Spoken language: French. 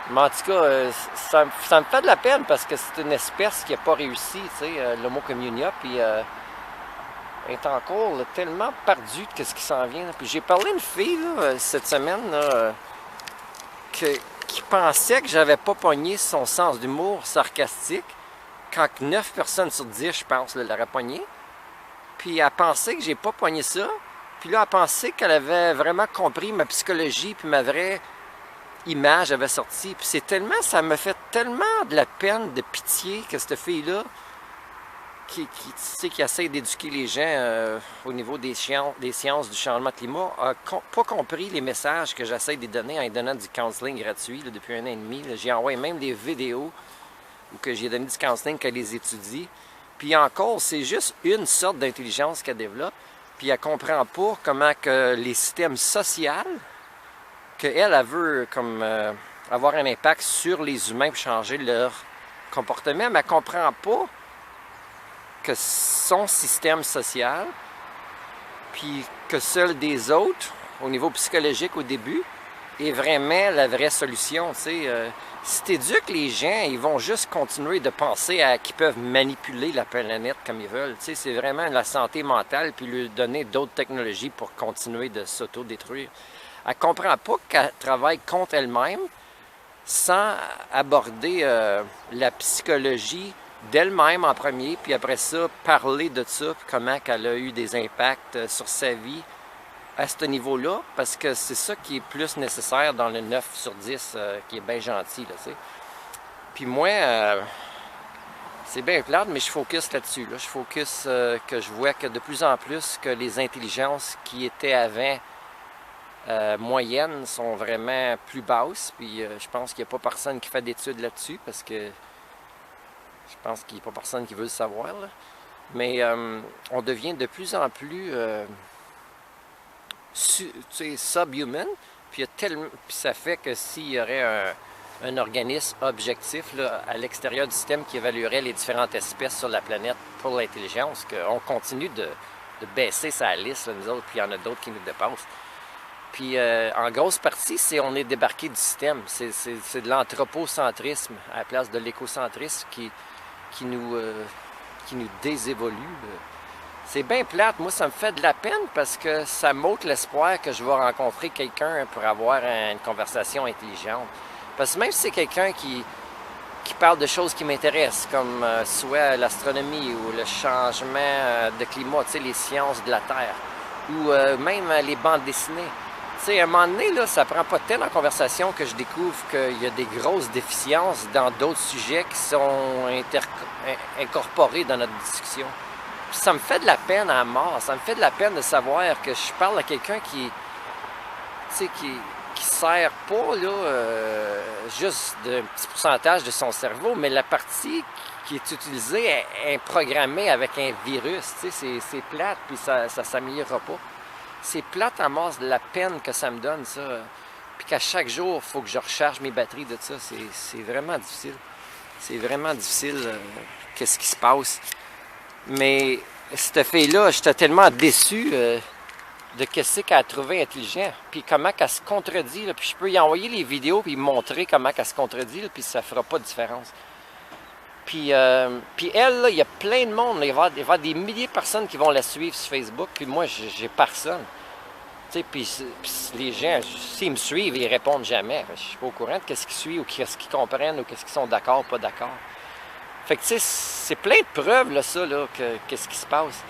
Mais en tout cas, ça me fait de la peine parce que c'est une espèce qui n'a pas réussi, tu sais, l'Homo communia, puis est encore là, tellement perdu de ce qui s'en vient. Là. Puis j'ai parlé à une fille là, cette semaine là, qui pensait que j'avais pas pogné son sens d'humour sarcastique, quand 9 personnes sur 10, je pense, l'auraient pogné. Puis elle pensait que j'ai pas pogné ça. Puis là, elle pensait qu'elle avait vraiment compris ma psychologie, puis ma vraie image avait sorti. Puis c'est tellement, ça me fait tellement de la peine, de pitié que cette fille-là, qui essaie d'éduquer les gens au niveau des sciences du changement de climat, n'a pas compris les messages que j'essaie de donner en lui donnant du counseling gratuit là, depuis 1 an et demi. J'ai envoyé même des vidéos où que j'ai donné du counseling qu'elle les étudie. Puis encore, c'est juste une sorte d'intelligence qu'elle développe. Puis elle comprend pas comment que les systèmes sociaux, qu'elle veut comme avoir un impact sur les humains pour changer leur comportement, mais elle comprend pas que son système social, puis que seul des autres, au niveau psychologique au début, est vraiment la vraie solution. Si tu éduques les gens, ils vont juste continuer de penser à qu'ils peuvent manipuler la planète comme ils veulent. C'est vraiment la santé mentale, puis lui donner d'autres technologies pour continuer de s'auto-détruire. Elle ne comprend pas qu'elle travaille contre elle-même sans aborder la psychologie d'elle-même en premier, puis après ça, parler de ça, puis comment qu'elle a eu des impacts sur sa vie à ce niveau-là, parce que c'est ça qui est plus nécessaire dans le 9 sur 10, qui est bien gentil, là, tu sais. Puis moi, c'est bien plate, mais je focus là-dessus, là. Je focus que je vois que de plus en plus que les intelligences qui étaient avant moyennes sont vraiment plus basses, puis je pense qu'il n'y a pas personne qui fait d'études là-dessus, parce que je pense qu'il n'y a pas personne qui veut le savoir, là. Mais on devient de plus en plus subhuman, puis ça fait que s'il y aurait un organisme objectif là, à l'extérieur du système qui évaluerait les différentes espèces sur la planète pour l'intelligence, qu'on continue de baisser sa liste, là, nous autres, puis il y en a d'autres qui nous dépassent. Puis en grosse partie, on est débarqué du système. C'est de l'anthropocentrisme à la place de l'écocentrisme qui nous désévolue. C'est bien plate. Moi, ça me fait de la peine parce que ça m'ôte l'espoir que je vais rencontrer quelqu'un pour avoir une conversation intelligente. Parce que même si c'est quelqu'un qui parle de choses qui m'intéressent, comme soit l'astronomie ou le changement de climat, tu sais, les sciences de la Terre, ou même les bandes dessinées. Tu sais, à un moment donné, là, ça prend pas de temps en conversation que je découvre qu'il y a des grosses déficiences dans d'autres sujets qui sont incorporés dans notre discussion. Puis ça me fait de la peine à mort. Ça me fait de la peine de savoir que je parle à quelqu'un qui sert pas là, juste d'un petit pourcentage de son cerveau, mais la partie qui est utilisée est programmée avec un virus. C'est plate, puis ça s'améliorera pas. C'est plate à mort de la peine que ça me donne, ça. Puis qu'à chaque jour, il faut que je recharge mes batteries de ça. C'est vraiment difficile. C'est vraiment difficile, qu'est-ce qui se passe. Mais cette fille-là, j'étais tellement déçu de qu'est-ce qu'elle a trouvé intelligent. Puis comment qu'elle se contredit. Là. Puis je peux y envoyer les vidéos puis montrer comment qu'elle se contredit. Là, puis ça fera pas de différence. Puis elle, là, il y a plein de monde. Il va y avoir des milliers de personnes qui vont la suivre sur Facebook. Puis moi, j'ai personne. Tu sais, puis les gens, s'ils me suivent, ils répondent jamais. Je suis pas au courant de qu'est-ce qu'ils suivent ou qu'est-ce qu'ils comprennent ou qu'est-ce qu'ils sont d'accord ou pas d'accord. Fait que tu sais, c'est plein de preuves, là, ça, là, qu'est-ce qui se passe.